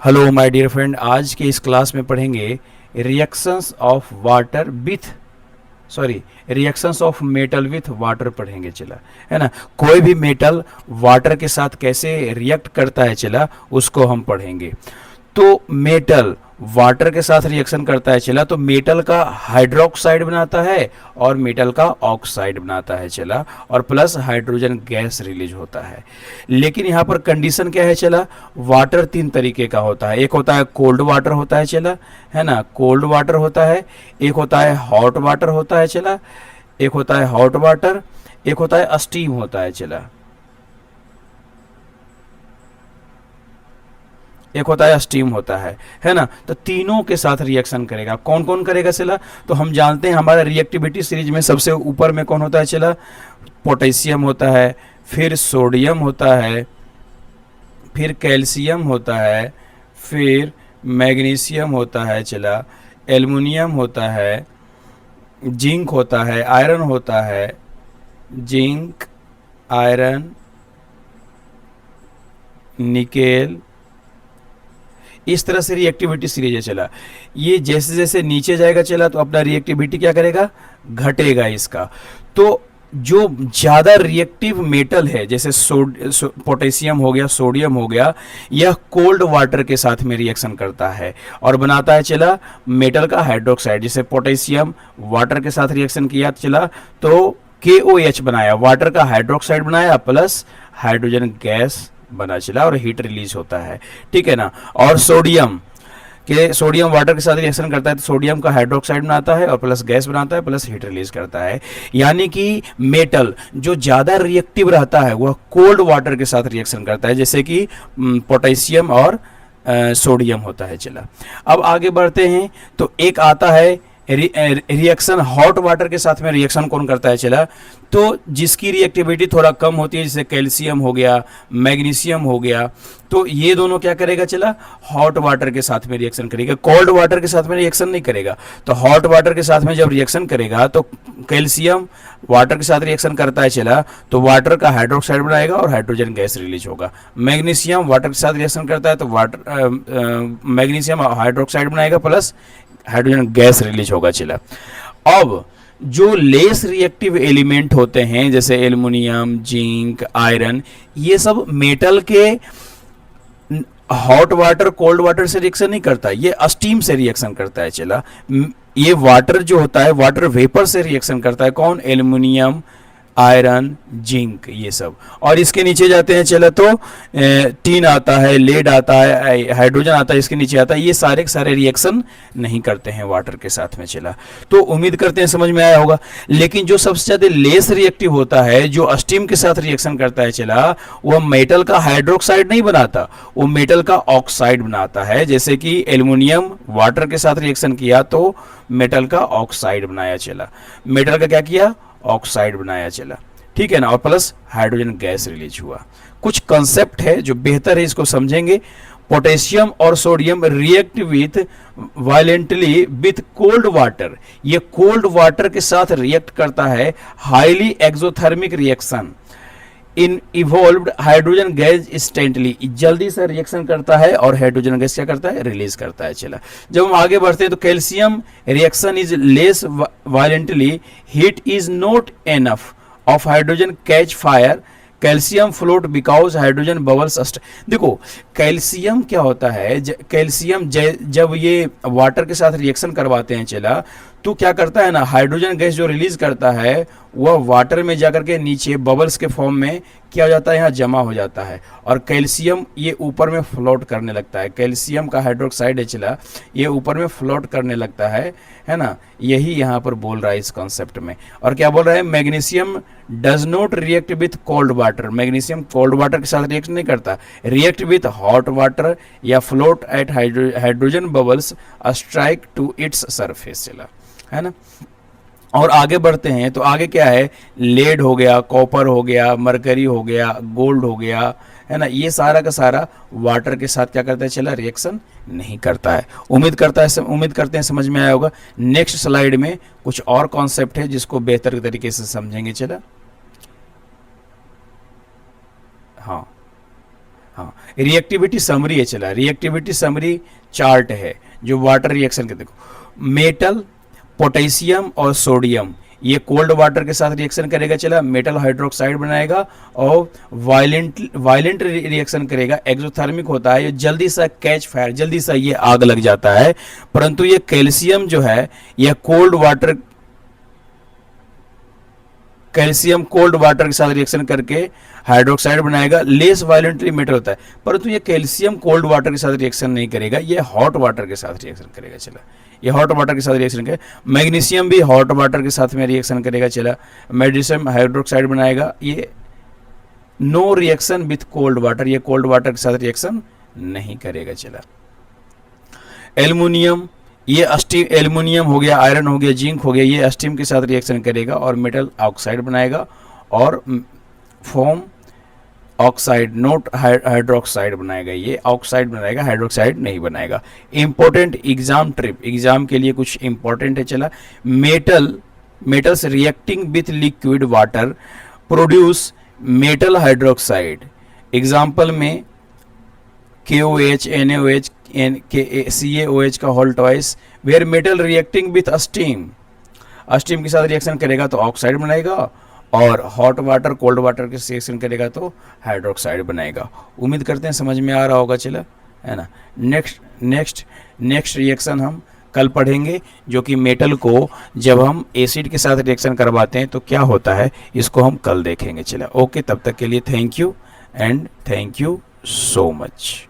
Hello my dear friend, आज के इस क्लास में पढ़ेंगे reactions of water with reactions of metal with water पढ़ेंगे। चला है ना, कोई भी मेटल वाटर के साथ कैसे रिएक्ट करता है, चला उसको हम पढ़ेंगे। तो मेटल वाटर के साथ रिएक्शन करता है, चला तो मेटल का हाइड्रोक्साइड बनाता है और मेटल का ऑक्साइड बनाता है, चला, और प्लस हाइड्रोजन गैस रिलीज होता है। लेकिन यहाँ पर कंडीशन क्या है, चला, वाटर तीन तरीके का होता है। एक होता है कोल्ड वाटर होता है, चला, है ना, कोल्ड वाटर होता है। एक होता है हॉट वाटर होता है, चला, एक होता है हॉट वाटर, एक होता है स्टीम होता है, चला, एक होता है स्टीम होता है ना। तो तीनों के साथ रिएक्शन करेगा। कौन कौन करेगा, चला, तो हम जानते हैं हमारा रिएक्टिविटी सीरीज में सबसे ऊपर में कौन होता है, चला, पोटेशियम होता है, फिर सोडियम होता है, फिर कैल्शियम होता है, फिर मैग्नीशियम होता है, चला, एल्युमिनियम होता है, जिंक होता है, आयरन होता है, जिंक, आयरन, निकेल। इस तरह से रिएक्टिविटी सीरीज है, चला। ये जैसे जैसे नीचे जाएगा, चला, तो अपना रिएक्टिविटी क्या करेगा, घटेगा इसका। तो जो ज्यादा रिएक्टिव मेटल है, जैसे पोटेशियम हो गया, सोडियम हो गया, यह कोल्ड वाटर के साथ में रिएक्शन करता है और बनाता है, चला, मेटल का हाइड्रोक्साइड। जैसे पोटेशियम वाटर के साथ रिएक्शन किया, चला, तो KOH बनाया, वाटर का हाइड्रोक्साइड बनाया, प्लस हाइड्रोजन गैस बना, चला, और हीट रिलीज होता है, ठीक है ना। और सोडियम वाटर के साथ रिएक्शन करता है तो सोडियम का हाइड्रोक्साइड बनाता है और प्लस गैस बनाता है, प्लस हीट रिलीज करता है। यानी कि मेटल जो ज्यादा रिएक्टिव रहता है वह कोल्ड वाटर के साथ रिएक्शन करता है, जैसे कि पोटेशियम और सोडियम होता है, चला। अब आगे बढ़ते हैं तो एक आता है रिएक्शन हॉट वाटर के साथ में। रिएक्शन कौन करता है, चला, तो जिसकी रिएक्टिविटी थोड़ा कम होती है, जैसे कैल्शियम हो गया, मैग्नीशियम हो गया, तो ये दोनों क्या करेगा, चला, हॉट वाटर के साथ में रिएक्शन करेगा, कोल्ड वाटर के साथ में रिएक्शन नहीं करेगा। तो हॉट वाटर के साथ में जब रिएक्शन करेगा तो कैल्शियम वाटर के साथ रिएक्शन करता है, चला, तो वाटर का हाइड्रोक्साइड बनाएगा और हाइड्रोजन गैस रिलीज होगा। मैग्नीशियम वाटर के साथ रिएक्शन करता है तो मैग्नीशियम हाइड्रोक्साइड बनाएगा, प्लस हाइड्रोजन गैस रिलीज होगा, चला। अब जो लेस रिएक्टिव एलिमेंट होते हैं, जैसे एल्युमिनियम, जिंक, आयरन, ये सब मेटल के हॉट वाटर कोल्ड वाटर से रिएक्शन नहीं करता, ये स्टीम से रिएक्शन करता है, चला। ये वाटर जो होता है वाटर वेपर से रिएक्शन करता है, कौन, एल्युमिनियम, आयरन, जिंक, ये सब। और इसके नीचे जाते हैं, चला, तो टीन आता है, लेड आता है, हाइड्रोजन आता है, इसके नीचे आता है। ये सारे के सारे रिएक्शन नहीं करते हैं वाटर के साथ में, चला। तो उम्मीद करते हैं समझ में आया होगा। लेकिन जो सबसे ज्यादा लेस रिएक्टिव होता है, जो स्टीम के साथ रिएक्शन करता है, चला, वह मेटल का हाइड्रोक्साइड नहीं बनाता, वो मेटल का ऑक्साइड बनाता है। जैसे कि एल्युमिनियम वाटर के साथ रिएक्शन किया तो मेटल का ऑक्साइड बनाया, चला, मेटल का क्या किया, ऑक्साइड बनाया, चला, ठीक है ना, और प्लस हाइड्रोजन गैस रिलीज हुआ। कुछ कंसेप्ट है जो बेहतर है, इसको समझेंगे। पोटेशियम और sodium react with violently with cold water. ये कोल्ड वाटर के साथ रिएक्ट करता है, highly exothermic reaction in evolved hydrogen gas instantly, जल्दी से रिएक्शन करता है और हाइड्रोजन गैस क्या करता है, रिलीज करता है, चला। जब हम आगे बढ़ते हैं तो calcium reaction is less violently, heat is not enough of hydrogen catch fire, calcium float because hydrogen bubbles. देखो कैल्शियम क्या होता है, कैल्शियम जब ये वाटर के साथ रिएक्शन करवाते हैं, चला, तो क्या करता है ना, हाइड्रोजन गैस जो रिलीज करता है वह वाटर में जाकर के नीचे बबल्स के फॉर्म में क्या हो जाता है, यहाँ जमा हो जाता है, और कैल्शियम ये ऊपर में फ्लोट करने लगता है। कैल्शियम का हाइड्रोक्साइड है, चला, ये ऊपर में फ्लोट करने लगता है ना। यही यहाँ पर बोल रहा है इस कॉन्सेप्ट में। और क्या बोल रहा है, magnesium does not react with cold water. Magnesium cold water के साथ रिएक्ट नहीं करता, रिएक्ट विथ हॉट वाटर या float at hydrogen bubbles strike to its surface, चला, है ना। और आगे बढ़ते हैं तो आगे क्या है, लेड हो गया, कॉपर हो गया, मरकरी हो गया, गोल्ड हो गया, है ना। ये सारा का सारा वाटर के साथ क्या करता है, चला, रिएक्शन नहीं करता है। उम्मीद करते हैं समझ में आया होगा। नेक्स्ट स्लाइड में कुछ और कॉन्सेप्ट है जिसको बेहतर तरीके से समझेंगे, चला। हाँ, हाँ, रिएक्टिविटी समरी है चला, रिएक्टिविटी समरी चार्ट है जो वाटर रिएक्शन के, देखो मेटल, पोटेशियम और सोडियम ये कोल्ड वाटर के साथ रिएक्शन करेगा चला, मेटल हाइड्रोक्साइड बनाएगा और वायलेंट रिएक्शन करेगा, एक्सोथर्मिक होता है, ये जल्दी सा कैच फायर, जल्दी सा ये आग लग जाता है। परंतु ये कैल्शियम जो है यह कैल्शियम कोल्ड वाटर के साथ रिएक्शन करके हाइड्रोक्साइड बनाएगा, लेस वायलेंटली मेटल होता है। परंतु ये कैल्शियम कोल्ड वाटर के साथ रिएक्शन नहीं करेगा, ये हॉट वाटर के साथ रिएक्शन करेगा चला, ये हॉट वाटर के साथ रिएक्शन करेगा। मैग्नीशियम भी हॉट वाटर के साथ में रिएक्शन करेगा चला, मैग्नीशियम हाइड्रोक्साइड बनाएगा, ये no reaction with cold water, ये कोल्ड वाटर के साथ रिएक्शन नहीं करेगा चला। एल्युमिनियम, ये अस्टीम, एल्युमिनियम हो गया, आयरन हो गया, जिंक हो गया, ये अस्टीम के साथ रिएक्शन करेगा और मेटल ऑक्साइड बनाएगा और फोम ऑक्साइड, नोट हाइड्रोक्साइड बनाएगा, ये ऑक्साइड बनाएगा, हाइड्रोक्साइड नहीं बनाएगा। इंपॉर्टेंट एग्जाम ट्रिप, एग्जाम के लिए कुछ इंपॉर्टेंट है चला, metals reacting with liquid water produce metal hydroxide. Example में KOH, NaOH, CaOH का whole twice, where metal reacting with steam, steam के साथ रिएक्शन करेगा तो ऑक्साइड बनाएगा और हॉट वाटर कोल्ड वाटर के रिएक्शन करेगा तो हाइड्रोक्साइड बनाएगा। उम्मीद करते हैं समझ में आ रहा होगा चला, है ना। नेक्स्ट रिएक्शन हम कल पढ़ेंगे, जो कि मेटल को जब हम एसिड के साथ रिएक्शन करवाते हैं तो क्या होता है, इसको हम कल देखेंगे चला। ओके, तब तक के लिए thank you and thank you so much.